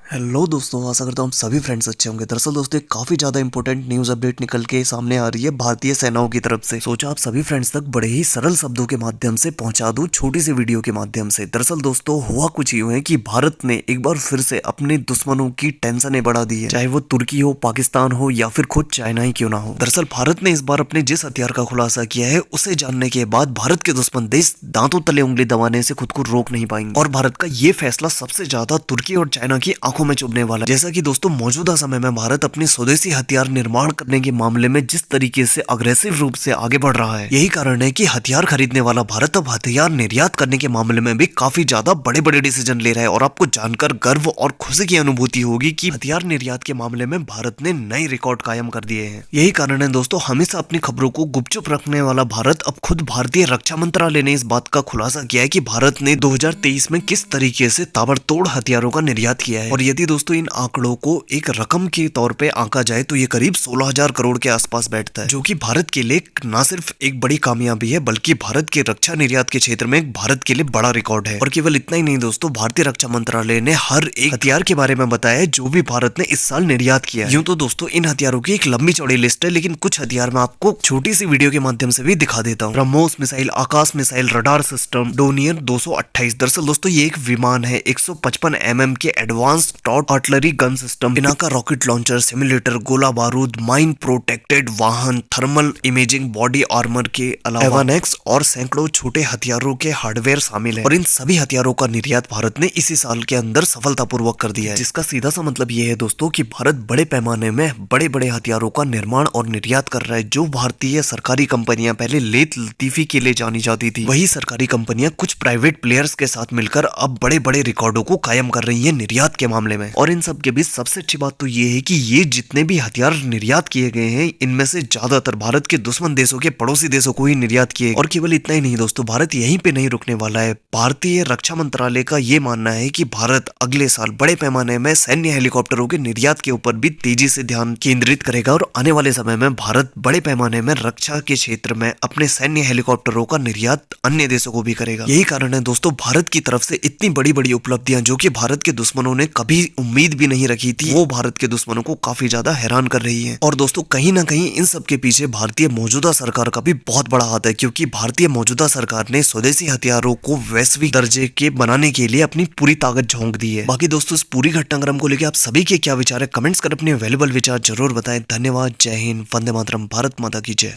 Hello दोस्तों, आशा करता हूँ हम सभी फ्रेंड्स अच्छे होंगे। दरअसल दोस्तों एक काफी ज्यादा इंपॉर्टेंट न्यूज अपडेट निकल के सामने आ रही है भारतीय सेनाओं की तरफ से। सोचा आप सभी फ्रेंड्स तक बड़े ही सरल शब्दों के माध्यम से पहुंचा दूं, छोटी सी वीडियो के माध्यम से। दरअसल दोस्तों हुआ कुछ यूं है कि भारत ने एक बार फिर से अपने दुश्मनों की टेंशनें बढ़ा दी है, चाहे वो तुर्की हो, पाकिस्तान हो या फिर खुद चाइना ही क्यों ना हो। दरअसल भारत ने इस बार अपने जिस हथियार का खुलासा किया है उसे जानने के बाद भारत के दुश्मन देश दांतों तले उंगली दबाने से खुद को रोक नहीं पाएंगे और भारत का ये फैसला सबसे ज्यादा तुर्की और चाइना की आंखों में चुभने वाला है। जैसा कि दोस्तों मौजूदा समय में भारत अपने स्वदेशी हथियार निर्माण करने के मामले में जिस तरीके से अग्रेसिव रूप से आगे बढ़ रहा है, यही कारण है कि हथियार खरीदने वाला भारत अब हथियार निर्यात करने के मामले में भी काफी ज्यादा बड़े बड़े डिसीजन ले रहा है। और आपको जानकर गर्व और खुशी की अनुभूति होगी कि हथियार निर्यात के मामले में भारत ने नए रिकॉर्ड कायम कर दिए हैं। यही कारण है दोस्तों, हमेशा अपनी खबरों को गुपचुप रखने वाला भारत अब खुद भारतीय रक्षा मंत्रालय ने इस बात का खुलासा किया है कि भारत ने 2023 में किस तरीके से ताबड़तोड़ हथियारों का निर्यात किया है। और यदि दोस्तों इन आंकड़ों को एक रकम के तौर पे आंका जाए तो ये करीब 16,000 करोड़ के आसपास बैठता है, जो कि भारत के लिए न सिर्फ एक बड़ी कामयाबी है बल्कि भारत के रक्षा निर्यात के क्षेत्र में भारत के लिए बड़ा रिकॉर्ड है। और केवल इतना ही नहीं दोस्तों, भारतीय रक्षा मंत्रालय ने हर एक हथियार के बारे में बताया है जो भी भारत ने इस साल निर्यात किया है। यूं तो दोस्तों इन हथियारों की एक लंबी चौड़ी लिस्ट है, लेकिन कुछ हथियार मैं आपको छोटी सी वीडियो के माध्यम से भी दिखा देता हूँ। ब्रह्मोस मिसाइल, आकाश मिसाइल, रडार सिस्टम, डोनियर 228। दरअसल दोस्तों ये एक विमान है, 155 mm के advance taught artillery gun system, Pinaka rocket launcher, simulator, गोला बारूद, माइन प्रोटेक्टेड वाहन, थर्मल इमेजिंग बॉडी आर्मर के अलावा एवानेक्स और सैकड़ों छोटे हथियारों के हार्डवेयर शामिल है। और इन सभी हथियारों का निर्यात भारत ने इसी साल के अंदर सफलतापूर्वक कर दिया है, जिसका सीधा सा मतलब ये है दोस्तों कि भारत बड़े पैमाने में बड़े बड़े हथियारों का निर्माण और निर्यात कर रहा है। जो भारतीय सरकारी कंपनियां पहले लेत लतीफी के लिए जानी जाती थी, वही सरकारी कंपनियां कुछ प्राइवेट प्लेयर्स के साथ मिलकर अब बड़े बड़े रिकॉर्डों को कायम कर रही है निर्यात के मामले में। और इन सब के बीच सबसे अच्छी बात तो ये है कि ये जितने भी हथियार निर्यात किए गए हैं इनमें से ज्यादातर भारत के दुश्मन देशों के पड़ोसी देशों को ही निर्यात किए। और केवल इतना ही नहीं दोस्तों, भारत यहीं पे नहीं रुकने वाला है। भारतीय रक्षा मंत्रालय का ये मानना है कि भारत अगले साल बड़े पैमाने में सैन्य हेलीकॉप्टरों के निर्यात के ऊपर भी तेजी से ध्यान केंद्रित करेगा और आने वाले समय में भारत बड़े पैमाने में रक्षा के क्षेत्र में अपने सैन्य हेलीकॉप्टरों का निर्यात अन्य देशों को भी करेगा। यही कारण है दोस्तों भारत की तरफ से इतनी बड़ी बड़ी उपलब्धियां जो कि भारत के दुश्मनों ने कभी उम्मीद भी नहीं रखी थी, वो भारत के दुश्मनों को काफी ज्यादा हैरान कर रही है। और दोस्तों कहीं ना कहीं इन सब के पीछे भारतीय मौजूदा सरकार का भी बहुत बड़ा हाथ है, क्योंकि भारतीय मौजूदा सरकार ने स्वदेशी हथियारों को वैश्विक दर्जे के बनाने के लिए अपनी पूरी ताकत झोंक दी है। बाकी दोस्तों इस पूरी घटनाक्रम को लेकर आप सभी के क्या विचार है, कमेंट्स कर अपने वैल्यूएबल विचार जरूर बताएं। धन्यवाद, जय हिंद, वंदे मातरम, भारत माता की जय।